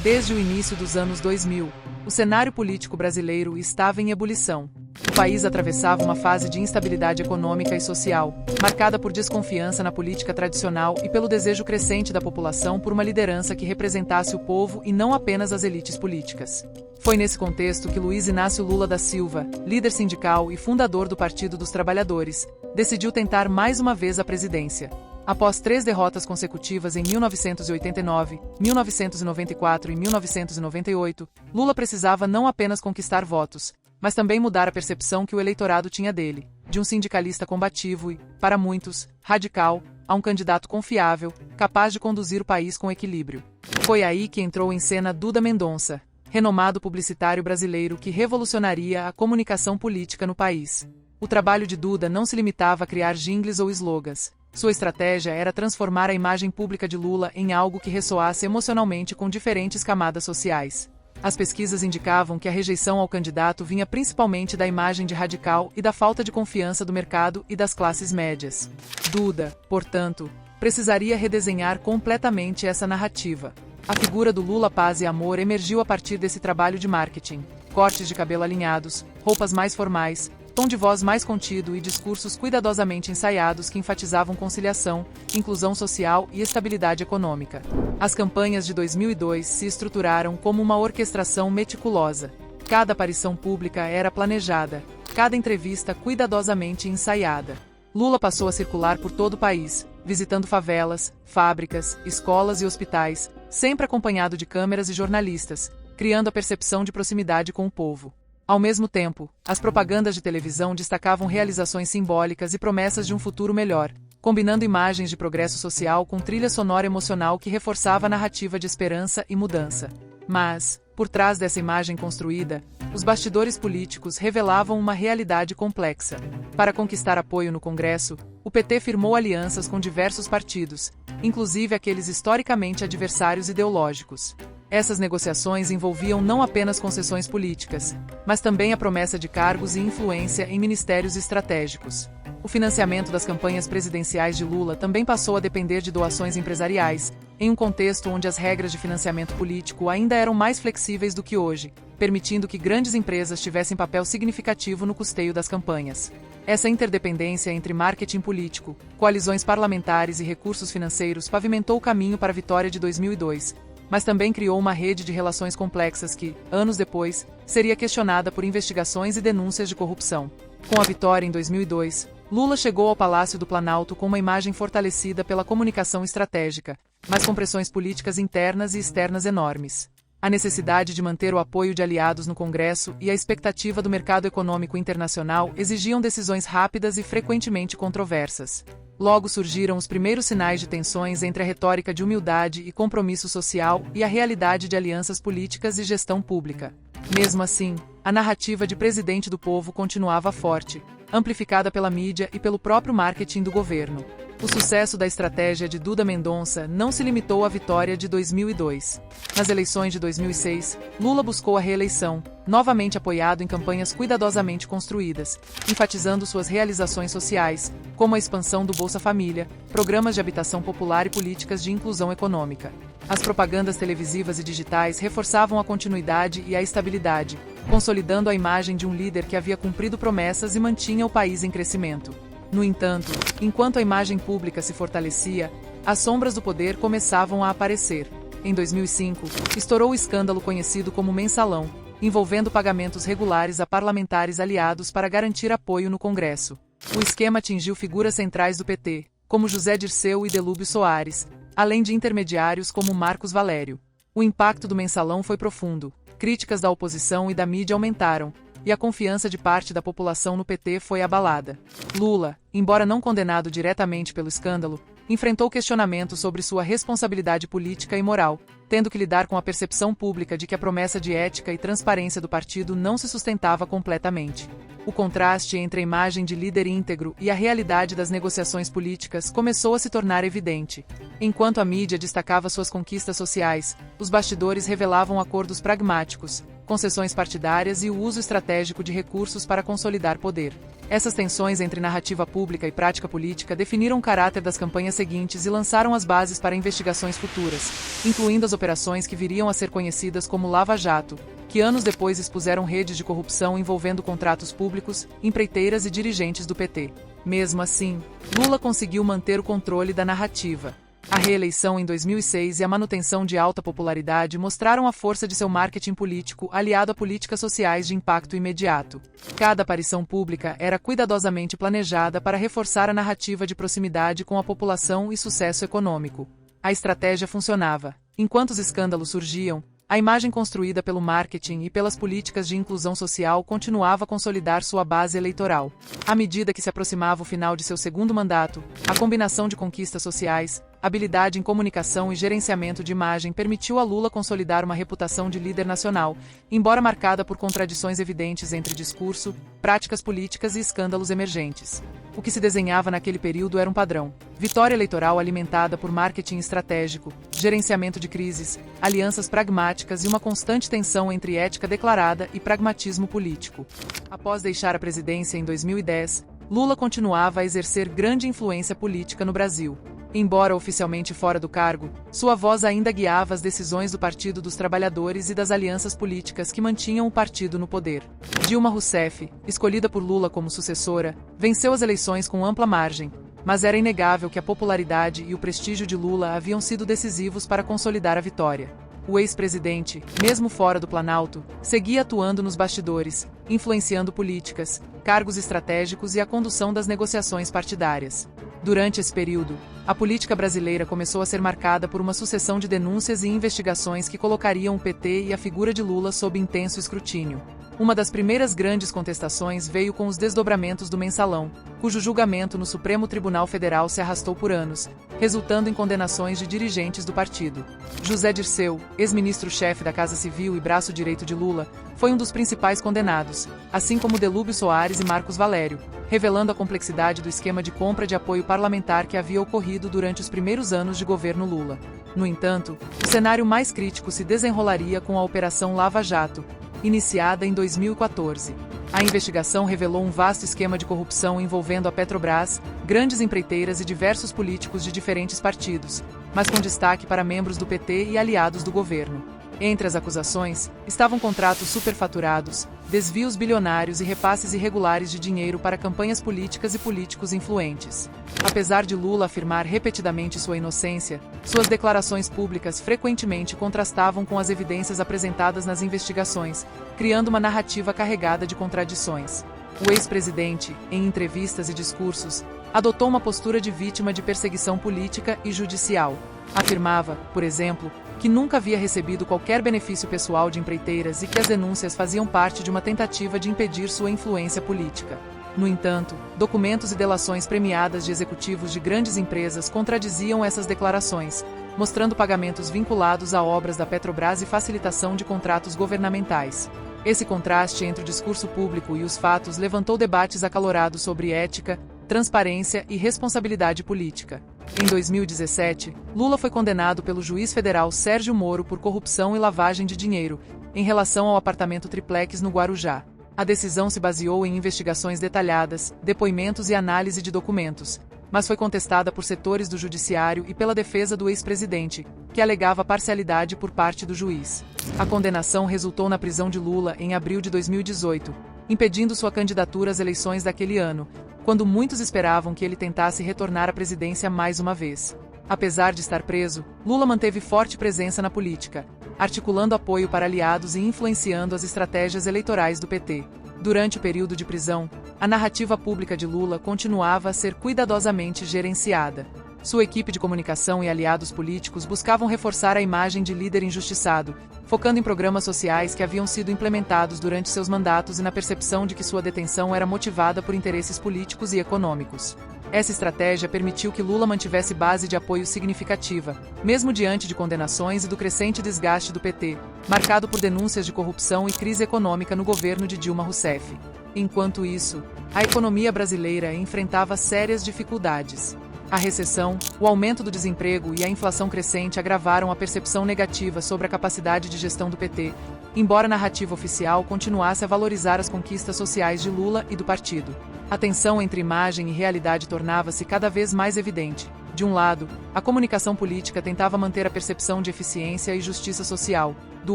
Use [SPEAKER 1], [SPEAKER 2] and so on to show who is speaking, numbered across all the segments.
[SPEAKER 1] Desde o início dos anos 2000, o cenário político brasileiro estava em ebulição. O país atravessava uma fase de instabilidade econômica e social, marcada por desconfiança na política tradicional e pelo desejo crescente da população por uma liderança que representasse o povo e não apenas as elites políticas. Foi nesse contexto que Luiz Inácio Lula da Silva, líder sindical e fundador do Partido dos Trabalhadores, decidiu tentar mais uma vez a presidência. Após 3 derrotas consecutivas em 1989, 1994 e 1998, Lula precisava não apenas conquistar votos, mas também mudar a percepção que o eleitorado tinha dele, de um sindicalista combativo e, para muitos, radical, a um candidato confiável, capaz de conduzir o país com equilíbrio. Foi aí que entrou em cena Duda Mendonça, renomado publicitário brasileiro que revolucionaria a comunicação política no país. O trabalho de Duda não se limitava a criar jingles ou slogans. Sua estratégia era transformar a imagem pública de Lula em algo que ressoasse emocionalmente com diferentes camadas sociais. As pesquisas indicavam que a rejeição ao candidato vinha principalmente da imagem de radical e da falta de confiança do mercado e das classes médias. Duda, portanto, precisaria redesenhar completamente essa narrativa. A figura do Lula Paz e Amor emergiu a partir desse trabalho de marketing. Cortes de cabelo alinhados, roupas mais formais, tom de voz mais contido e discursos cuidadosamente ensaiados que enfatizavam conciliação, inclusão social e estabilidade econômica. As campanhas de 2002 se estruturaram como uma orquestração meticulosa. Cada aparição pública era planejada, cada entrevista cuidadosamente ensaiada. Lula passou a circular por todo o país, visitando favelas, fábricas, escolas e hospitais, sempre acompanhado de câmeras e jornalistas, criando a percepção de proximidade com o povo. Ao mesmo tempo, as propagandas de televisão destacavam realizações simbólicas e promessas de um futuro melhor, combinando imagens de progresso social com trilha sonora emocional que reforçava a narrativa de esperança e mudança. Mas, por trás dessa imagem construída, os bastidores políticos revelavam uma realidade complexa. Para conquistar apoio no Congresso, o PT firmou alianças com diversos partidos, inclusive aqueles historicamente adversários ideológicos. Essas negociações envolviam não apenas concessões políticas, mas também a promessa de cargos e influência em ministérios estratégicos. O financiamento das campanhas presidenciais de Lula também passou a depender de doações empresariais, em um contexto onde as regras de financiamento político ainda eram mais flexíveis do que hoje, permitindo que grandes empresas tivessem papel significativo no custeio das campanhas. Essa interdependência entre marketing político, coalizões parlamentares e recursos financeiros pavimentou o caminho para a vitória de 2002, mas também criou uma rede de relações complexas que, anos depois, seria questionada por investigações e denúncias de corrupção. Com a vitória em 2002, Lula chegou ao Palácio do Planalto com uma imagem fortalecida pela comunicação estratégica, mas com pressões políticas internas e externas enormes. A necessidade de manter o apoio de aliados no Congresso e a expectativa do mercado econômico internacional exigiam decisões rápidas e frequentemente controversas. Logo surgiram os primeiros sinais de tensões entre a retórica de humildade e compromisso social e a realidade de alianças políticas e gestão pública. Mesmo assim, a narrativa de presidente do povo continuava forte, amplificada pela mídia e pelo próprio marketing do governo. O sucesso da estratégia de Duda Mendonça não se limitou à vitória de 2002. Nas eleições de 2006, Lula buscou a reeleição, novamente apoiado em campanhas cuidadosamente construídas, enfatizando suas realizações sociais, como a expansão do Bolsa Família, programas de habitação popular e políticas de inclusão econômica. As propagandas televisivas e digitais reforçavam a continuidade e a estabilidade, consolidando a imagem de um líder que havia cumprido promessas e mantinha o país em crescimento. No entanto, enquanto a imagem pública se fortalecia, as sombras do poder começavam a aparecer. Em 2005, estourou o escândalo conhecido como Mensalão, envolvendo pagamentos regulares a parlamentares aliados para garantir apoio no Congresso. O esquema atingiu figuras centrais do PT, como José Dirceu e Delúbio Soares, além de intermediários como Marcos Valério. O impacto do Mensalão foi profundo, críticas da oposição e da mídia aumentaram, e a confiança de parte da população no PT foi abalada. Lula, embora não condenado diretamente pelo escândalo, enfrentou questionamentos sobre sua responsabilidade política e moral, tendo que lidar com a percepção pública de que a promessa de ética e transparência do partido não se sustentava completamente. O contraste entre a imagem de líder íntegro e a realidade das negociações políticas começou a se tornar evidente. Enquanto a mídia destacava suas conquistas sociais, os bastidores revelavam acordos pragmáticos, concessões partidárias e o uso estratégico de recursos para consolidar poder. Essas tensões entre narrativa pública e prática política definiram o caráter das campanhas seguintes e lançaram as bases para investigações futuras, incluindo as operações que viriam a ser conhecidas como Lava Jato, que anos depois expuseram redes de corrupção envolvendo contratos públicos, empreiteiras e dirigentes do PT. Mesmo assim, Lula conseguiu manter o controle da narrativa. A reeleição em 2006 e a manutenção de alta popularidade mostraram a força de seu marketing político aliado a políticas sociais de impacto imediato. Cada aparição pública era cuidadosamente planejada para reforçar a narrativa de proximidade com a população e sucesso econômico. A estratégia funcionava. Enquanto os escândalos surgiam, a imagem construída pelo marketing e pelas políticas de inclusão social continuava a consolidar sua base eleitoral. À medida que se aproximava o final de seu segundo mandato, a combinação de conquistas sociais, habilidade em comunicação e gerenciamento de imagem permitiu a Lula consolidar uma reputação de líder nacional, embora marcada por contradições evidentes entre discurso, práticas políticas e escândalos emergentes. O que se desenhava naquele período era um padrão: vitória eleitoral alimentada por marketing estratégico, gerenciamento de crises, alianças pragmáticas e uma constante tensão entre ética declarada e pragmatismo político. Após deixar a presidência em 2010, Lula continuava a exercer grande influência política no Brasil. Embora oficialmente fora do cargo, sua voz ainda guiava as decisões do Partido dos Trabalhadores e das alianças políticas que mantinham o partido no poder. Dilma Rousseff, escolhida por Lula como sucessora, venceu as eleições com ampla margem, mas era inegável que a popularidade e o prestígio de Lula haviam sido decisivos para consolidar a vitória. O ex-presidente, mesmo fora do Planalto, seguia atuando nos bastidores, influenciando políticas, cargos estratégicos e a condução das negociações partidárias. Durante esse período, a política brasileira começou a ser marcada por uma sucessão de denúncias e investigações que colocariam o PT e a figura de Lula sob intenso escrutínio. Uma das primeiras grandes contestações veio com os desdobramentos do Mensalão, cujo julgamento no Supremo Tribunal Federal se arrastou por anos, resultando em condenações de dirigentes do partido. José Dirceu, ex-ministro-chefe da Casa Civil e braço direito de Lula, foi um dos principais condenados, assim como Delúbio Soares e Marcos Valério, revelando a complexidade do esquema de compra de apoio parlamentar que havia ocorrido durante os primeiros anos de governo Lula. No entanto, o cenário mais crítico se desenrolaria com a Operação Lava Jato, iniciada em 2014. A investigação revelou um vasto esquema de corrupção envolvendo a Petrobras, grandes empreiteiras e diversos políticos de diferentes partidos, mas com destaque para membros do PT e aliados do governo. Entre as acusações, estavam contratos superfaturados, desvios bilionários e repasses irregulares de dinheiro para campanhas políticas e políticos influentes. Apesar de Lula afirmar repetidamente sua inocência, suas declarações públicas frequentemente contrastavam com as evidências apresentadas nas investigações, criando uma narrativa carregada de contradições. O ex-presidente, em entrevistas e discursos, adotou uma postura de vítima de perseguição política e judicial. Afirmava, por exemplo, que nunca havia recebido qualquer benefício pessoal de empreiteiras e que as denúncias faziam parte de uma tentativa de impedir sua influência política. No entanto, documentos e delações premiadas de executivos de grandes empresas contradiziam essas declarações, mostrando pagamentos vinculados a obras da Petrobras e facilitação de contratos governamentais. Esse contraste entre o discurso público e os fatos levantou debates acalorados sobre ética, transparência e responsabilidade política. Em 2017, Lula foi condenado pelo juiz federal Sérgio Moro por corrupção e lavagem de dinheiro, em relação ao apartamento triplex no Guarujá. A decisão se baseou em investigações detalhadas, depoimentos e análise de documentos, mas foi contestada por setores do judiciário e pela defesa do ex-presidente, que alegava parcialidade por parte do juiz. A condenação resultou na prisão de Lula em abril de 2018, impedindo sua candidatura às eleições daquele ano, quando muitos esperavam que ele tentasse retornar à presidência mais uma vez. Apesar de estar preso, Lula manteve forte presença na política, articulando apoio para aliados e influenciando as estratégias eleitorais do PT. Durante o período de prisão, a narrativa pública de Lula continuava a ser cuidadosamente gerenciada. Sua equipe de comunicação e aliados políticos buscavam reforçar a imagem de líder injustiçado, focando em programas sociais que haviam sido implementados durante seus mandatos e na percepção de que sua detenção era motivada por interesses políticos e econômicos. Essa estratégia permitiu que Lula mantivesse base de apoio significativa, mesmo diante de condenações e do crescente desgaste do PT, marcado por denúncias de corrupção e crise econômica no governo de Dilma Rousseff. Enquanto isso, a economia brasileira enfrentava sérias dificuldades. A recessão, o aumento do desemprego e a inflação crescente agravaram a percepção negativa sobre a capacidade de gestão do PT, embora a narrativa oficial continuasse a valorizar as conquistas sociais de Lula e do partido. A tensão entre imagem e realidade tornava-se cada vez mais evidente. De um lado, a comunicação política tentava manter a percepção de eficiência e justiça social. Do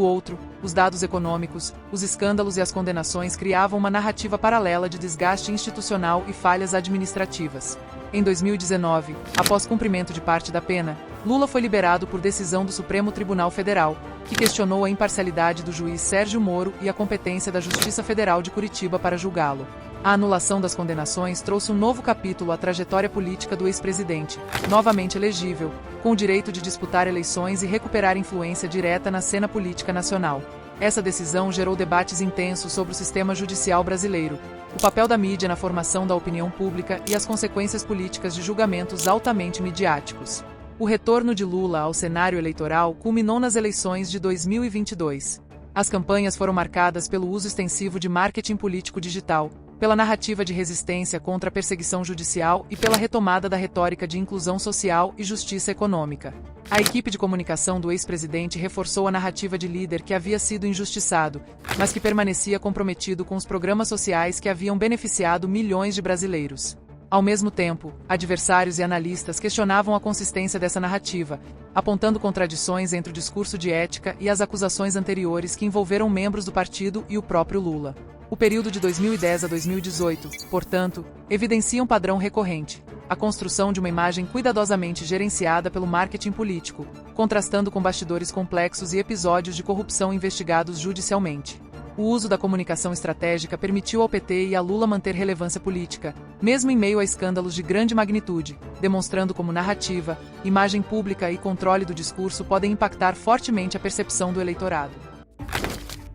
[SPEAKER 1] outro, os dados econômicos, os escândalos e as condenações criavam uma narrativa paralela de desgaste institucional e falhas administrativas. Em 2019, após cumprimento de parte da pena, Lula foi liberado por decisão do Supremo Tribunal Federal, que questionou a imparcialidade do juiz Sérgio Moro e a competência da Justiça Federal de Curitiba para julgá-lo. A anulação das condenações trouxe um novo capítulo à trajetória política do ex-presidente, novamente elegível, com o direito de disputar eleições e recuperar influência direta na cena política nacional. Essa decisão gerou debates intensos sobre o sistema judicial brasileiro, o papel da mídia na formação da opinião pública e as consequências políticas de julgamentos altamente midiáticos. O retorno de Lula ao cenário eleitoral culminou nas eleições de 2022. As campanhas foram marcadas pelo uso extensivo de marketing político digital, pela narrativa de resistência contra a perseguição judicial e pela retomada da retórica de inclusão social e justiça econômica. A equipe de comunicação do ex-presidente reforçou a narrativa de líder que havia sido injustiçado, mas que permanecia comprometido com os programas sociais que haviam beneficiado milhões de brasileiros. Ao mesmo tempo, adversários e analistas questionavam a consistência dessa narrativa, apontando contradições entre o discurso de ética e as acusações anteriores que envolveram membros do partido e o próprio Lula. O período de 2010 a 2018, portanto, evidencia um padrão recorrente: a construção de uma imagem cuidadosamente gerenciada pelo marketing político, contrastando com bastidores complexos e episódios de corrupção investigados judicialmente. O uso da comunicação estratégica permitiu ao PT e a Lula manter relevância política, mesmo em meio a escândalos de grande magnitude, demonstrando como narrativa, imagem pública e controle do discurso podem impactar fortemente a percepção do eleitorado.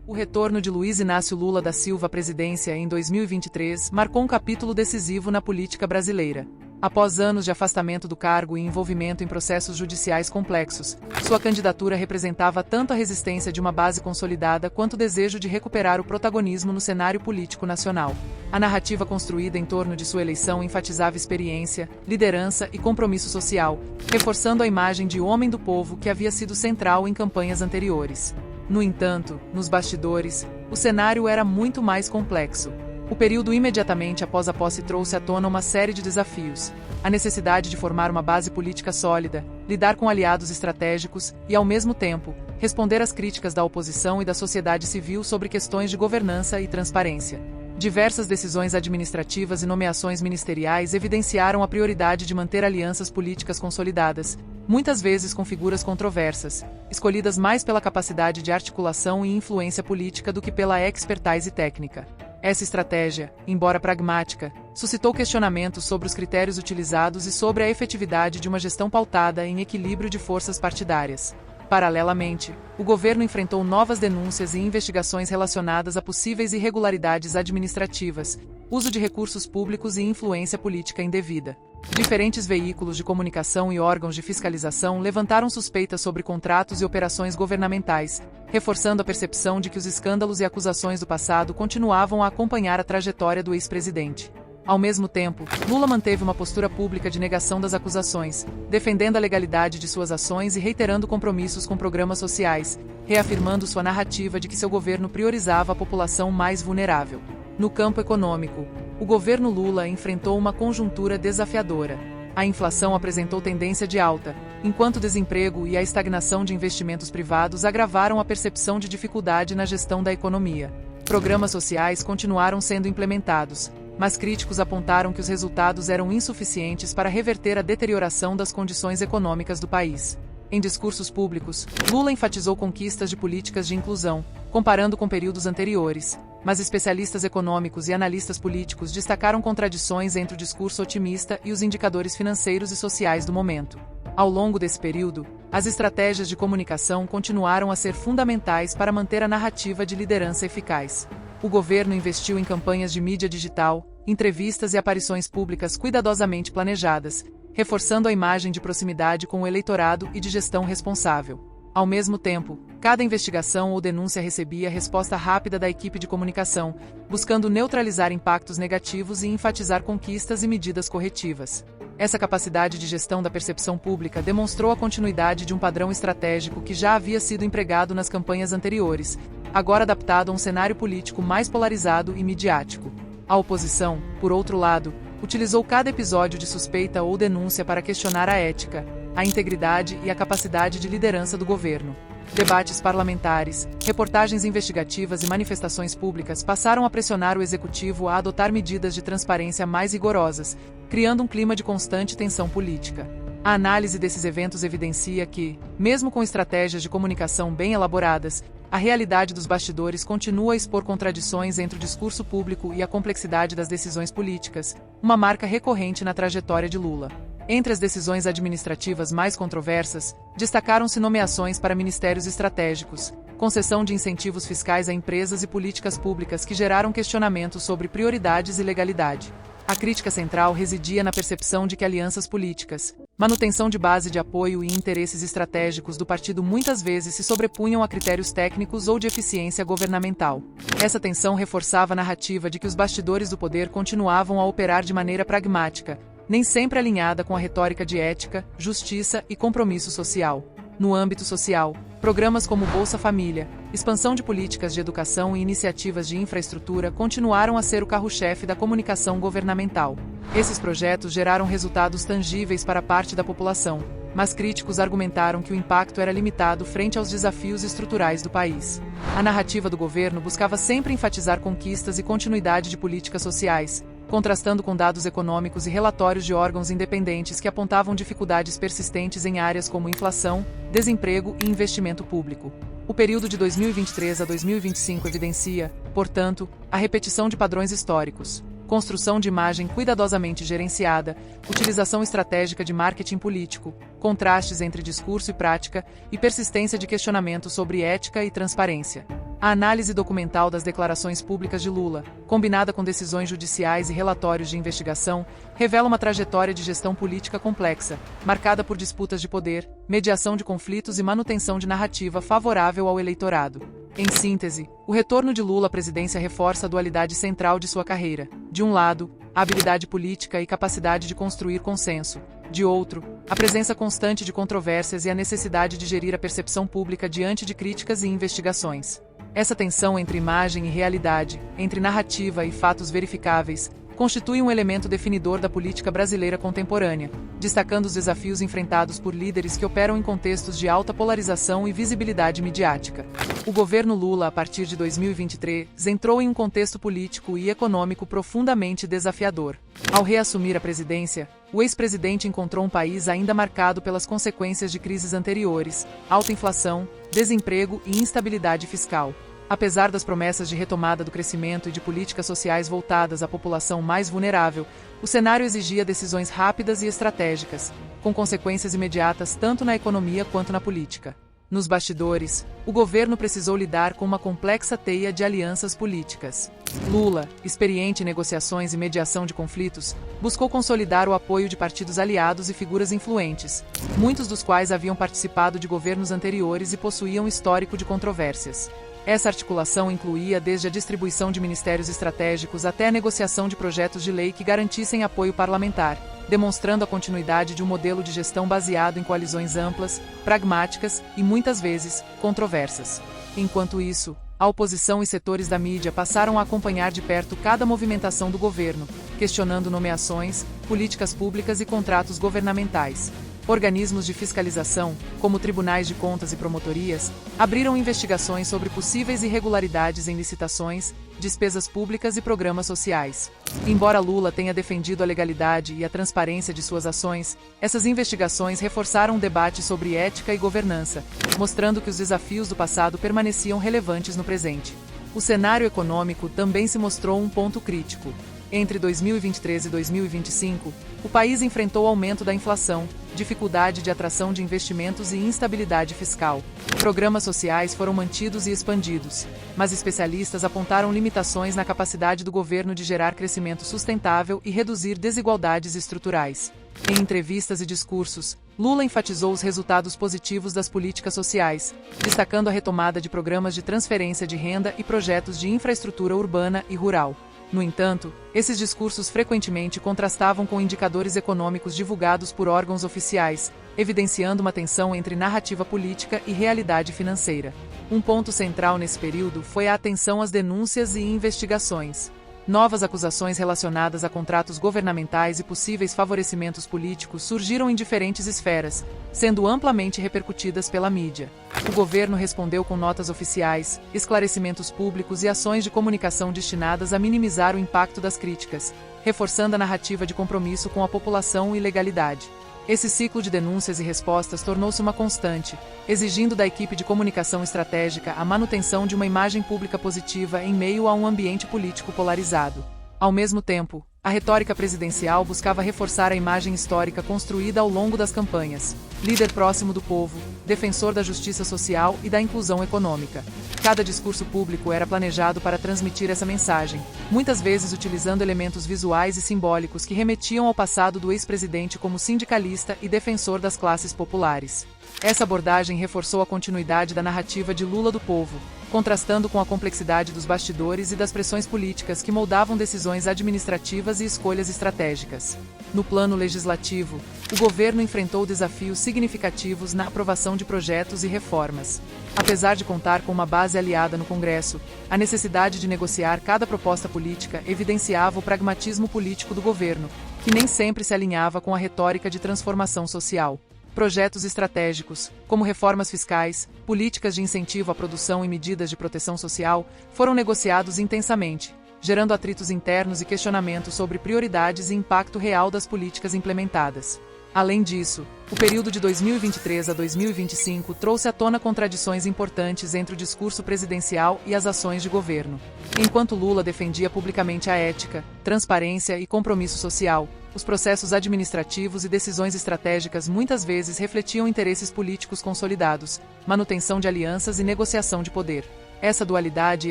[SPEAKER 1] O retorno de Luiz Inácio Lula da Silva à presidência em 2023 marcou um capítulo decisivo na política brasileira. Após anos de afastamento do cargo e envolvimento em processos judiciais complexos, sua candidatura representava tanto a resistência de uma base consolidada quanto o desejo de recuperar o protagonismo no cenário político nacional. A narrativa construída em torno de sua eleição enfatizava experiência, liderança e compromisso social, reforçando a imagem de homem do povo que havia sido central em campanhas anteriores. No entanto, nos bastidores, o cenário era muito mais complexo. O período imediatamente após a posse trouxe à tona uma série de desafios: a necessidade de formar uma base política sólida, lidar com aliados estratégicos e, ao mesmo tempo, responder às críticas da oposição e da sociedade civil sobre questões de governança e transparência. Diversas decisões administrativas e nomeações ministeriais evidenciaram a prioridade de manter alianças políticas consolidadas, muitas vezes com figuras controversas, escolhidas mais pela capacidade de articulação e influência política do que pela expertise técnica. Essa estratégia, embora pragmática, suscitou questionamentos sobre os critérios utilizados e sobre a efetividade de uma gestão pautada em equilíbrio de forças partidárias. Paralelamente, o governo enfrentou novas denúncias e investigações relacionadas a possíveis irregularidades administrativas, uso de recursos públicos e influência política indevida. Diferentes veículos de comunicação e órgãos de fiscalização levantaram suspeitas sobre contratos e operações governamentais, reforçando a percepção de que os escândalos e acusações do passado continuavam a acompanhar a trajetória do ex-presidente. Ao mesmo tempo, Lula manteve uma postura pública de negação das acusações, defendendo a legalidade de suas ações e reiterando compromissos com programas sociais, reafirmando sua narrativa de que seu governo priorizava a população mais vulnerável. No campo econômico, o governo Lula enfrentou uma conjuntura desafiadora. A inflação apresentou tendência de alta, enquanto o desemprego e a estagnação de investimentos privados agravaram a percepção de dificuldade na gestão da economia. Programas sociais continuaram sendo implementados, mas críticos apontaram que os resultados eram insuficientes para reverter a deterioração das condições econômicas do país. Em discursos públicos, Lula enfatizou conquistas de políticas de inclusão, comparando com períodos anteriores, mas especialistas econômicos e analistas políticos destacaram contradições entre o discurso otimista e os indicadores financeiros e sociais do momento. Ao longo desse período, as estratégias de comunicação continuaram a ser fundamentais para manter a narrativa de liderança eficaz. O governo investiu em campanhas de mídia digital, entrevistas e aparições públicas cuidadosamente planejadas, reforçando a imagem de proximidade com o eleitorado e de gestão responsável. Ao mesmo tempo, cada investigação ou denúncia recebia resposta rápida da equipe de comunicação, buscando neutralizar impactos negativos e enfatizar conquistas e medidas corretivas. Essa capacidade de gestão da percepção pública demonstrou a continuidade de um padrão estratégico que já havia sido empregado nas campanhas anteriores, agora adaptado a um cenário político mais polarizado e midiático. A oposição, por outro lado, utilizou cada episódio de suspeita ou denúncia para questionar a ética, a integridade e a capacidade de liderança do governo. Debates parlamentares, reportagens investigativas e manifestações públicas passaram a pressionar o executivo a adotar medidas de transparência mais rigorosas, criando um clima de constante tensão política. A análise desses eventos evidencia que, mesmo com estratégias de comunicação bem elaboradas, a realidade dos bastidores continua a expor contradições entre o discurso público e a complexidade das decisões políticas, uma marca recorrente na trajetória de Lula. Entre as decisões administrativas mais controversas, destacaram-se nomeações para ministérios estratégicos, concessão de incentivos fiscais a empresas e políticas públicas que geraram questionamentos sobre prioridades e legalidade. A crítica central residia na percepção de que alianças políticas, manutenção de base de apoio e interesses estratégicos do partido muitas vezes se sobrepunham a critérios técnicos ou de eficiência governamental. Essa tensão reforçava a narrativa de que os bastidores do poder continuavam a operar de maneira pragmática, nem sempre alinhada com a retórica de ética, justiça e compromisso social. No âmbito social, programas como Bolsa Família, expansão de políticas de educação e iniciativas de infraestrutura continuaram a ser o carro-chefe da comunicação governamental. Esses projetos geraram resultados tangíveis para parte da população, mas críticos argumentaram que o impacto era limitado frente aos desafios estruturais do país. A narrativa do governo buscava sempre enfatizar conquistas e continuidade de políticas sociais, contrastando com dados econômicos e relatórios de órgãos independentes que apontavam dificuldades persistentes em áreas como inflação, desemprego e investimento público. O período de 2023 a 2025 evidencia, portanto, a repetição de padrões históricos: construção de imagem cuidadosamente gerenciada, utilização estratégica de marketing político, contrastes entre discurso e prática e persistência de questionamento sobre ética e transparência. A análise documental das declarações públicas de Lula, combinada com decisões judiciais e relatórios de investigação, revela uma trajetória de gestão política complexa, marcada por disputas de poder, mediação de conflitos e manutenção de narrativa favorável ao eleitorado. Em síntese, o retorno de Lula à presidência reforça a dualidade central de sua carreira. De um lado, a habilidade política e capacidade de construir consenso. De outro, a presença constante de controvérsias e a necessidade de gerir a percepção pública diante de críticas e investigações. Essa tensão entre imagem e realidade, entre narrativa e fatos verificáveis, constitui um elemento definidor da política brasileira contemporânea, destacando os desafios enfrentados por líderes que operam em contextos de alta polarização e visibilidade midiática. O governo Lula, a partir de 2023, entrou em um contexto político e econômico profundamente desafiador. Ao reassumir a presidência, o ex-presidente encontrou um país ainda marcado pelas consequências de crises anteriores, alta inflação, desemprego e instabilidade fiscal. Apesar das promessas de retomada do crescimento e de políticas sociais voltadas à população mais vulnerável, o cenário exigia decisões rápidas e estratégicas, com consequências imediatas tanto na economia quanto na política. Nos bastidores, o governo precisou lidar com uma complexa teia de alianças políticas. Lula, experiente em negociações e mediação de conflitos, buscou consolidar o apoio de partidos aliados e figuras influentes, muitos dos quais haviam participado de governos anteriores e possuíam histórico de controvérsias. Essa articulação incluía desde a distribuição de ministérios estratégicos até a negociação de projetos de lei que garantissem apoio parlamentar, demonstrando a continuidade de um modelo de gestão baseado em coalizões amplas, pragmáticas e, muitas vezes, controversas. Enquanto isso, a oposição e setores da mídia passaram a acompanhar de perto cada movimentação do governo, questionando nomeações, políticas públicas e contratos governamentais. Organismos de fiscalização, como tribunais de contas e promotorias, abriram investigações sobre possíveis irregularidades em licitações, despesas públicas e programas sociais. Embora Lula tenha defendido a legalidade e a transparência de suas ações, essas investigações reforçaram um debate sobre ética e governança, mostrando que os desafios do passado permaneciam relevantes no presente. O cenário econômico também se mostrou um ponto crítico. Entre 2023 e 2025, o país enfrentou aumento da inflação, dificuldade de atração de investimentos e instabilidade fiscal. Programas sociais foram mantidos e expandidos, mas especialistas apontaram limitações na capacidade do governo de gerar crescimento sustentável e reduzir desigualdades estruturais. Em entrevistas e discursos, Lula enfatizou os resultados positivos das políticas sociais, destacando a retomada de programas de transferência de renda e projetos de infraestrutura urbana e rural. No entanto, esses discursos frequentemente contrastavam com indicadores econômicos divulgados por órgãos oficiais, evidenciando uma tensão entre narrativa política e realidade financeira. Um ponto central nesse período foi a atenção às denúncias e investigações. Novas acusações relacionadas a contratos governamentais e possíveis favorecimentos políticos surgiram em diferentes esferas, sendo amplamente repercutidas pela mídia. O governo respondeu com notas oficiais, esclarecimentos públicos e ações de comunicação destinadas a minimizar o impacto das críticas, reforçando a narrativa de compromisso com a população e legalidade. Esse ciclo de denúncias e respostas tornou-se uma constante, exigindo da equipe de comunicação estratégica a manutenção de uma imagem pública positiva em meio a um ambiente político polarizado. Ao mesmo tempo, a retórica presidencial buscava reforçar a imagem histórica construída ao longo das campanhas. Líder próximo do povo, defensor da justiça social e da inclusão econômica. Cada discurso público era planejado para transmitir essa mensagem, muitas vezes utilizando elementos visuais e simbólicos que remetiam ao passado do ex-presidente como sindicalista e defensor das classes populares. Essa abordagem reforçou a continuidade da narrativa de Lula do povo, contrastando com a complexidade dos bastidores e das pressões políticas que moldavam decisões administrativas e escolhas estratégicas. No plano legislativo, o governo enfrentou desafios significativos na aprovação de projetos e reformas. Apesar de contar com uma base aliada no Congresso, a necessidade de negociar cada proposta política evidenciava o pragmatismo político do governo, que nem sempre se alinhava com a retórica de transformação social. Projetos estratégicos, como reformas fiscais, políticas de incentivo à produção e medidas de proteção social, foram negociados intensamente, gerando atritos internos e questionamentos sobre prioridades e impacto real das políticas implementadas. Além disso, o período de 2023 a 2025 trouxe à tona contradições importantes entre o discurso presidencial e as ações de governo. Enquanto Lula defendia publicamente a ética, transparência e compromisso social, os processos administrativos e decisões estratégicas muitas vezes refletiam interesses políticos consolidados, manutenção de alianças e negociação de poder. Essa dualidade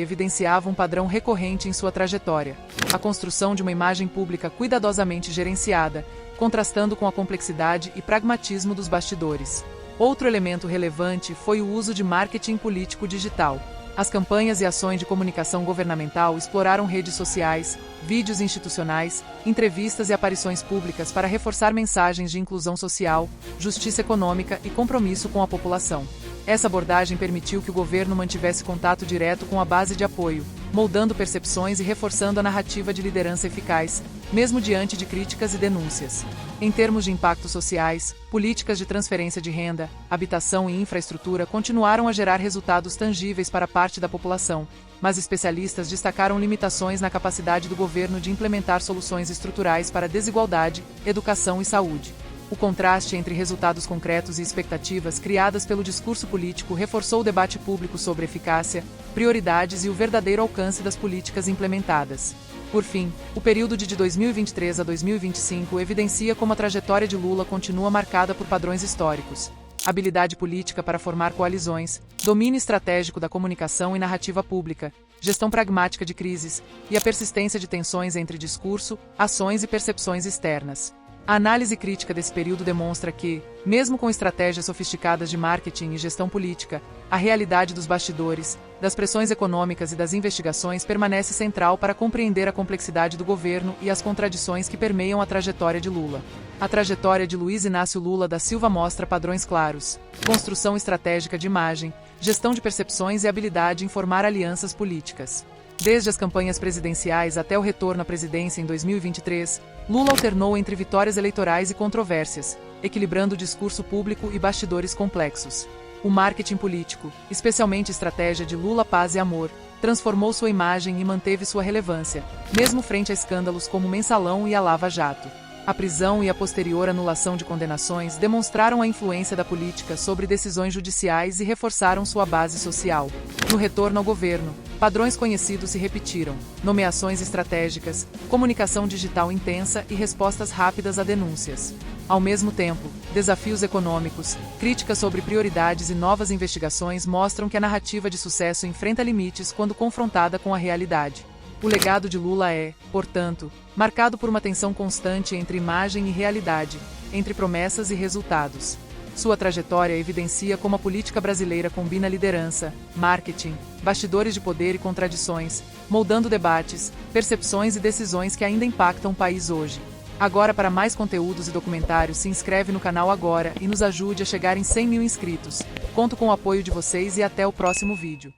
[SPEAKER 1] evidenciava um padrão recorrente em sua trajetória: a construção de uma imagem pública cuidadosamente gerenciada, contrastando com a complexidade e pragmatismo dos bastidores. Outro elemento relevante foi o uso de marketing político digital. As campanhas e ações de comunicação governamental exploraram redes sociais, vídeos institucionais, entrevistas e aparições públicas para reforçar mensagens de inclusão social, justiça econômica e compromisso com a população. Essa abordagem permitiu que o governo mantivesse contato direto com a base de apoio, moldando percepções e reforçando a narrativa de liderança eficaz, mesmo diante de críticas e denúncias. Em termos de impactos sociais, políticas de transferência de renda, habitação e infraestrutura continuaram a gerar resultados tangíveis para parte da população, mas especialistas destacaram limitações na capacidade do governo de implementar soluções estruturais para desigualdade, educação e saúde. O contraste entre resultados concretos e expectativas criadas pelo discurso político reforçou o debate público sobre eficácia, prioridades e o verdadeiro alcance das políticas implementadas. Por fim, o período de 2023 a 2025 evidencia como a trajetória de Lula continua marcada por padrões históricos: habilidade política para formar coalizões, domínio estratégico da comunicação e narrativa pública, gestão pragmática de crises e a persistência de tensões entre discurso, ações e percepções externas. A análise crítica desse período demonstra que, mesmo com estratégias sofisticadas de marketing e gestão política, a realidade dos bastidores, das pressões econômicas e das investigações permanece central para compreender a complexidade do governo e as contradições que permeiam a trajetória de Lula. A trajetória de Luiz Inácio Lula da Silva mostra padrões claros: construção estratégica de imagem, gestão de percepções e habilidade em formar alianças políticas. Desde as campanhas presidenciais até o retorno à presidência em 2023, Lula alternou entre vitórias eleitorais e controvérsias, equilibrando o discurso público e bastidores complexos. O marketing político, especialmente a estratégia de Lula Paz e Amor, transformou sua imagem e manteve sua relevância, mesmo frente a escândalos como o Mensalão e a Lava Jato. A prisão e a posterior anulação de condenações demonstraram a influência da política sobre decisões judiciais e reforçaram sua base social. No retorno ao governo, padrões conhecidos se repetiram: nomeações estratégicas, comunicação digital intensa e respostas rápidas a denúncias. Ao mesmo tempo, desafios econômicos, críticas sobre prioridades e novas investigações mostram que a narrativa de sucesso enfrenta limites quando confrontada com a realidade. O legado de Lula é, portanto, marcado por uma tensão constante entre imagem e realidade, entre promessas e resultados. Sua trajetória evidencia como a política brasileira combina liderança, marketing, bastidores de poder e contradições, moldando debates, percepções e decisões que ainda impactam o país hoje. Agora, para mais conteúdos e documentários, se inscreve no canal agora e nos ajude a chegar em 100 mil inscritos. Conto com o apoio de vocês e até o próximo vídeo.